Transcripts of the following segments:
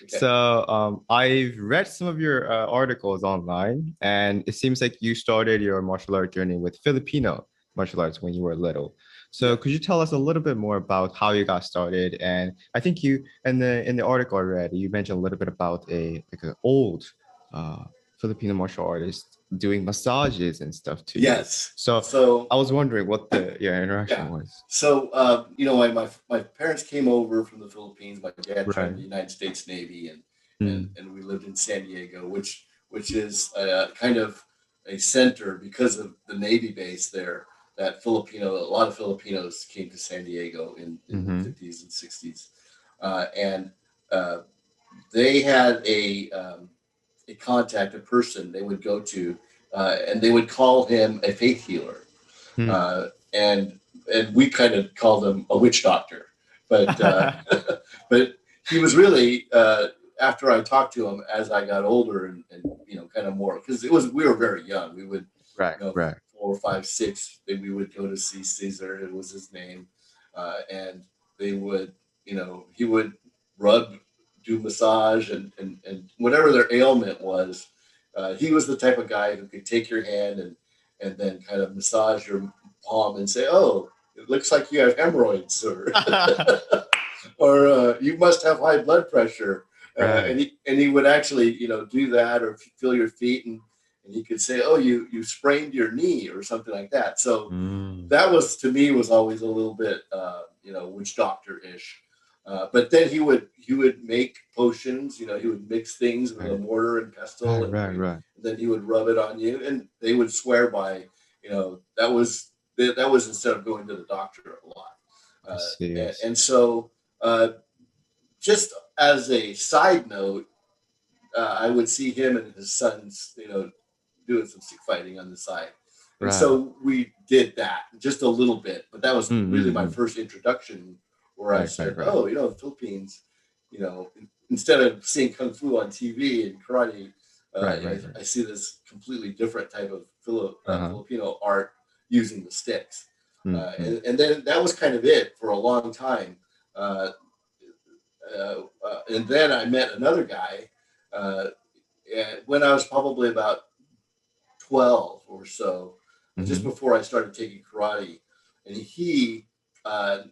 Okay. So I've read some of your articles online, and it seems like you started your martial art journey with Filipino martial arts when you were little. So Yeah. could you tell us a little bit more about how you got started? And I think you in the article I read, you mentioned a little bit about a like an old uh, Filipino martial artist doing massages and stuff to you. Yes. So So I was wondering what the interaction yeah. was. So my parents came over from the Philippines. My dad joined Right. the United States Navy, Mm. and we lived in San Diego, which is kind of a center because of the Navy base there. That a lot of Filipinos came to San Diego in the Mm-hmm. 50s and 60s, and uh, they had a contact, a person they would go to, and they would call him a faith healer, Mm. uh, and and we kind of called him a witch doctor, but but he was really after I talked to him as I got older and kind of more because it was we were very young. We would Right, right. 4, 5, 6. Then we would go to see Caesar. It was his name, and they would he would rub, do massage, and whatever their ailment was. He was the type of guy who could take your hand and then kind of massage your palm and say, "Oh, it looks like you have hemorrhoids," or or "You must have high blood pressure." Right. And he would actually do that or feel your feet and he could say, "Oh, you sprained your knee," or something like that. So Mm. that was to me was always a little bit witch doctor ish. But then he would make potions. He would mix things with a Right, mortar and pestle, right, and, right, right. then he would rub it on you, and they would swear by that was instead of going to the doctor a lot. I Uh, see, I and see. so, just as a side note, I would see him and his sons, doing some stick fighting on the side. And Right. so we did that just a little bit, but that was Mm, really mm, my mm. first introduction where I Right, right, said, right. "Oh, the Philippines, instead of seeing kung fu on TV and karate, Right, right, right. I see this completely different type of Uh-huh. Filipino art using the sticks." Mm, mm. And then that was kind of it for a long time. Uh, and then I met another guy uh, when I was probably about 12 or so, just Mm-hmm. before I started taking karate. And he uh,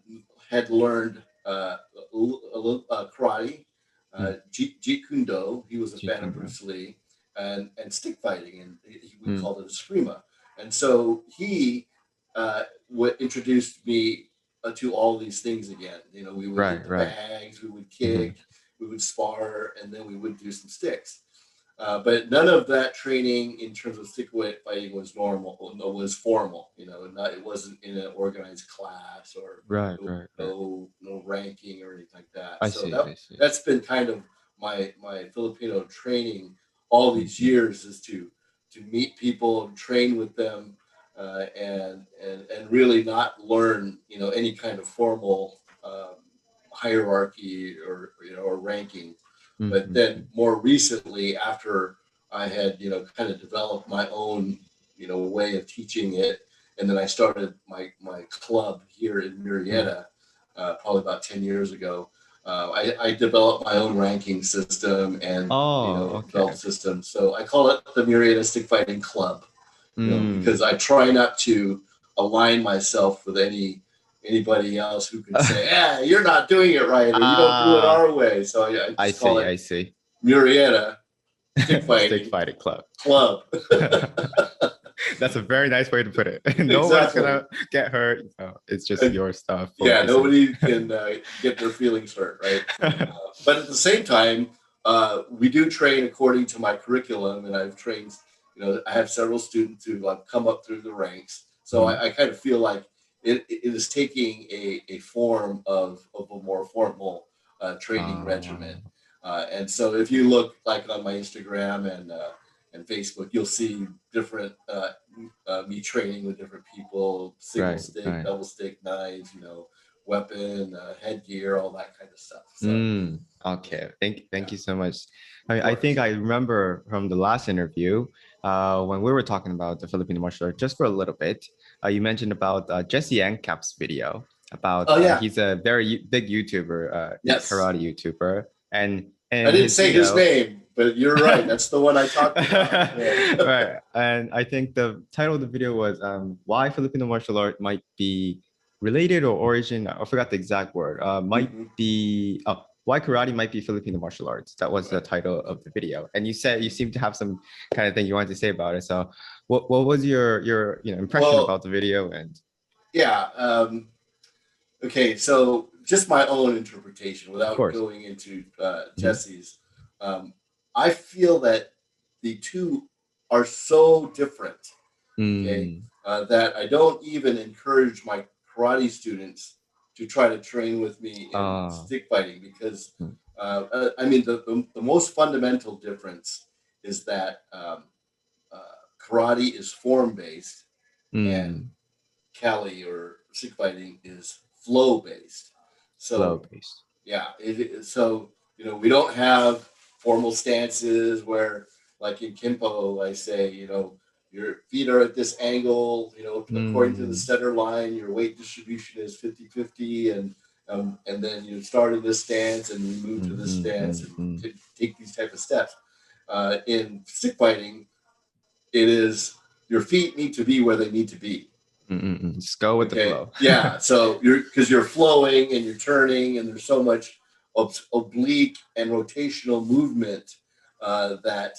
had learned karate, Mm. Jeet Kune Do. He was a fan of Chicken. Bruce Lee, and stick fighting, and we Mm. called it a Eskrima. And so he introduced me to all these things again. We would Right, hit the right. bags, we would Mm-hmm. kick, we would spar, and then we would do some sticks. But none of that training in terms of stick weight fighting was normal. No, was formal. It wasn't in an organized class or Right, right, right. no ranking or anything like that. I So see, I see. that's been kind of my Filipino training all these Mm-hmm. years is to meet people and train with them, and really not learn any kind of formal hierarchy or ranking. But then Mm-hmm. more recently, after I had kind of developed my own way of teaching it, and then I started my club here in Mm. Murrieta probably about 10 years ago. I developed my own ranking system and Oh, okay, belt okay. system. So I call it the Murrieta Stick Fighting Club. Mm. Because I try not to align myself with anybody else who can say, "Yeah, you're not doing it right," or "You don't do it Ah, our way." So I I just call see, it I see. Murrieta Stick Stick Fighting fighting club. Club. That's a very nice way to put it. Nobody's Exactly. gonna get hurt. It's just And your stuff yeah, focusing. nobody can get their feelings hurt, right? But at the same time, we do train according to my curriculum, and I've trained. I have several students who have come up through the ranks, so Mhm. I kind of feel like it is taking a form of a more formal training regimen. Uh, And so, if you look like on my Instagram and Facebook, you'll see different me training with different people, single right, stick, right. double stick, knives, weapon, headgear, all that kind of stuff. So Mm, okay. Thank yeah, you so much. of I think course. I remember from the last interview, when we were talking about the Filipino martial art just for a little bit, you mentioned about Jesse Ankap's video about Oh yeah, he's a very big YouTuber, yes, karate YouTuber, and I and didn't his say his video. name, but you're right. That's the one I talked about. Yeah. Right. And I think the title of the video was why Filipino martial art might be related or origin. I forgot the exact word. Might Mhm. be why karate might be Filipino martial arts. That was the Right. title of the video. And you said you seem to have some kind of thing you wanted to say about it. So what was your impression Well, about the video? And yeah. Okay, so just my own interpretation of without course. going into Mhm. Jesse's. I feel that the two are so different, okay, Mm. that I don't even encourage my karate students to try to train with me in Uh, stick fighting because, mm. I mean, the most fundamental difference is that karate is form based and Mm. Kali or stick fighting is flow based. Flow So based. yeah, so we don't have formal stances where, like in Kimpo, I say your feet are at this angle, according to the Mm. center line, your weight distribution is 50-50, and then you start in this stance and you move to Mm, this mm, stance mm, and mm. take these type of steps. In stick fighting, it is your feet need to be where they need to be. Mm, mm, mm. Just go with the Okay. flow. Yeah. So you're flowing and you're turning, and there's so much oblique and rotational movement that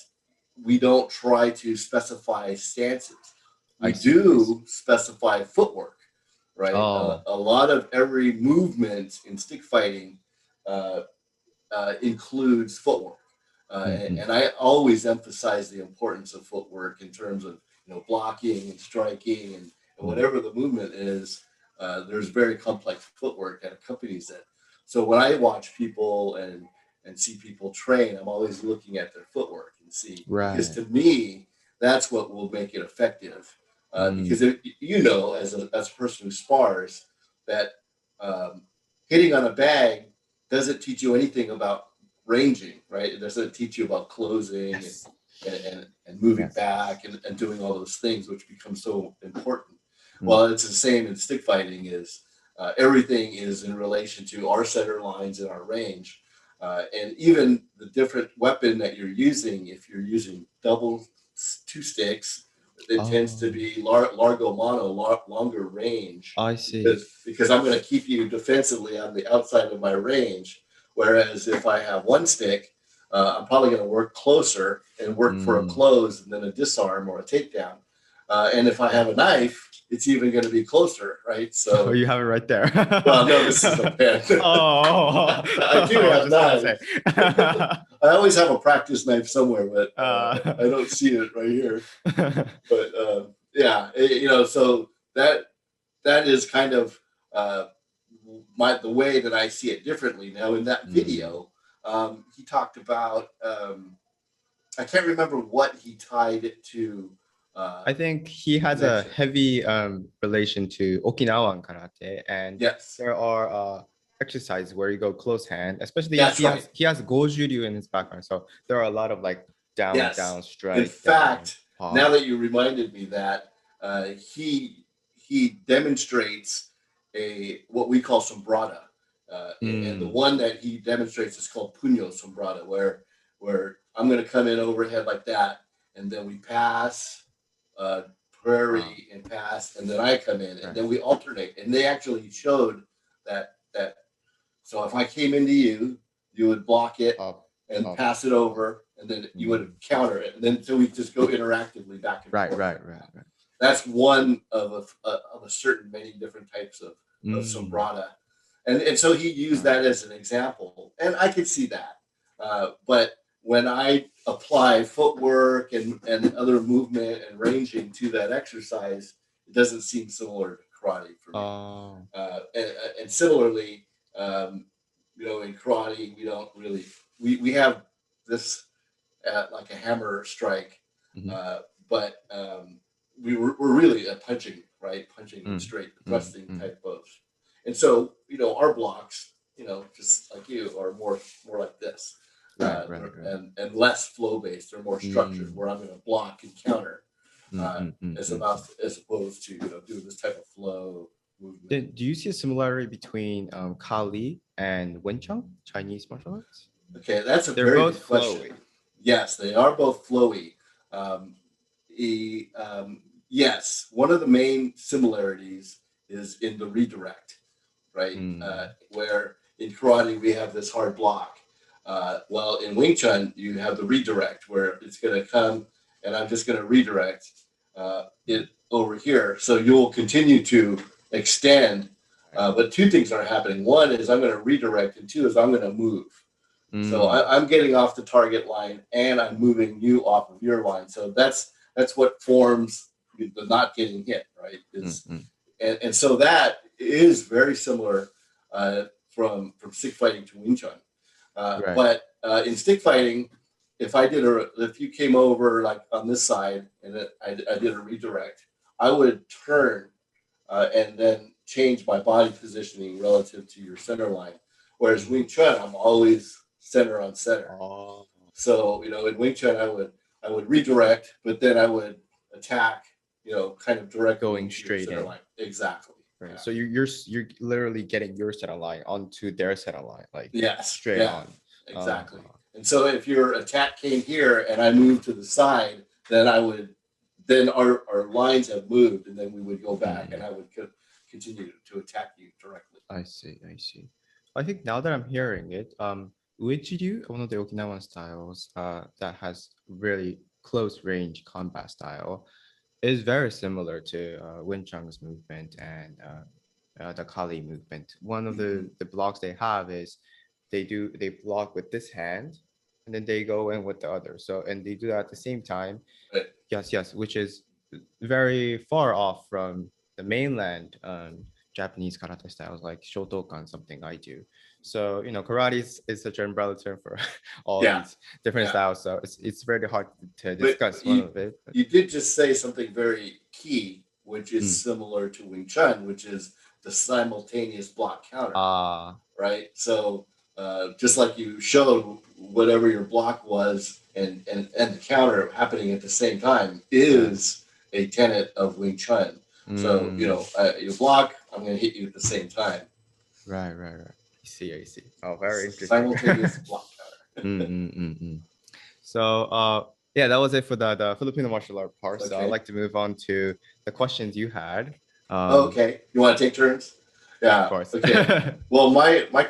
we don't try to specify stances. I I see. I see. do specify footwork, right? Oh. A lot of every movement in stick fighting uh, includes footwork. Mm, mm, And I always emphasize the importance of footwork in terms of blocking and striking and mm. whatever the movement is. There's very complex footwork that accompanies it. So when I watch people and see people train, I'm always looking at their footwork and see, because Right. to me that's what will make it effective. Mm. Because as a person who spars, that um, hitting on a bag doesn't teach you anything about ranging, right? It doesn't teach you about closing Yes. and moving Yes. back and doing all those things, which become so important. Mm. Well, it's the same in stick fighting. Is everything is in relation to our center lines and our range, and even the different weapon that you're using. If you're using double two sticks, it tends to Oh, be largo mono, longer range, I see. because I'm going to keep you defensively on the outside of my range. Whereas if I have one stick, I'm probably going to work closer and work for a Mm. close and then a disarm or a takedown. And if I have a knife, it's even going to be closer, right? Oh, So, you have it right there. well, no, this is a pen. Oh, I do I was have just gonna say. knives. I always have a practice knife somewhere, but uh, I don't see it right here. But yeah, so that is kind of uh, the way that I see it differently. Now, in that mm. video, he talked about I can't remember what he tied it to I think he has a connection. heavy relation to Okinawan karate, and Yes, there are exercises where you go close hand. Especially that's right. he has Goju Ryu in his background, so there are a lot of like down, Yes. down, In strike, down, fact, now pop. that you reminded me that he demonstrates a what we call sombrada, and the Mm. one that he demonstrates is called puño sombrada, where I'm going to come in overhead like that, and then we pass, uh, Ah, prairie and pass, and then I come in, and right. then we alternate. And they actually showed that. So if I came into you, you would block it Up, and up, pass it up. over, and then you would Mm. counter it, and then so we just go interactively back and Right, forth right, like right, that. right. That's one of a certain many different types of Mm. sombrada, and so he used Right. that as an example, and I could see that. But when I apply footwork and other movement and ranging to that exercise, it doesn't seem similar to karate for me. Oh. And similarly, um, in karate, we don't really we have this like a hammer strike, Mhm. uh, but we're really a punching, right? Punching and Mm. straight Mm. thrusting Mm. type of, and so our blocks, just like you, are more like this, Right, right, right. and less flow based. They're more structured, Mm. where I'm going to block and counter, Mm, mm, mm, mm, mm. as opposed to doing this type of flow movement. Then do you see a similarity between Kali and Wing Chun, Chinese martial arts? Okay, that's a They're very both good question. flowy. Yes, they are both flowy. Yes, one of the main similarities is in the redirect, right? Mm, Where in karate we have this hard block. Well, in Wing Chun you have the redirect where it's going to come, and I'm just going to redirect it over here. So you'll continue to extend, right. but two things are happening. One is I'm going to redirect, and two is I'm going to move. So Mm, I'm getting off the target line and I'm moving you off of your line. So that's what forms the not getting hit, right? mm, Is mm. and so that is very similar from stick fighting to Wing Chun. Right. But in stick fighting, if you came over like on this side and I did a redirect, I would turn and then change my body positioning relative to your center line. Whereas Mm. Wing Chun, I'm always center on center. Oh, So in Wing Chun, I would redirect, but then I would attack, kind of directly going into your straight center in. line. Exactly. Right. Yeah. So you're literally getting your center line onto their center line, like Yes. straight Yeah. on. Exactly. And so if your attack came here and I moved to the side, then our lines have moved, and then we would go back, and I would continue to attack you directly. I see, I see. I think now that I'm hearing it, Uechi-ryu, one of the Okinawan styles, that has really close range combat style, is very similar to Wing Chun's movement and the Kali movement. One of Mm-hmm. the blocks they have is they block with this hand, and then they go in with the other. So and they do that at the same time. Right. Yes, yes, which is very far off from the mainland Japanese karate styles like shotokan, something I do. So karate is such an umbrella term for all Yeah. these different Yeah. styles. So it's very hard to But discuss one of it. you did just say something very key, which is Mm. similar to Wing Chun, which is the simultaneous block counter, right? So just like you showed, whatever your block was and the counter happening at the same time is a tenet of Wing Chun. So you block, I'm going to hit you at the same time. Right, right, right. I see, I see. Oh, very interesting. Simultaneous block counter. So, yeah, that was it for the Filipino martial art part. So I'd Okay. like to move on to the questions you had. Okay. You want to take turns? Yeah. Of course. Okay. Well, my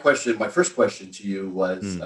first question to you was,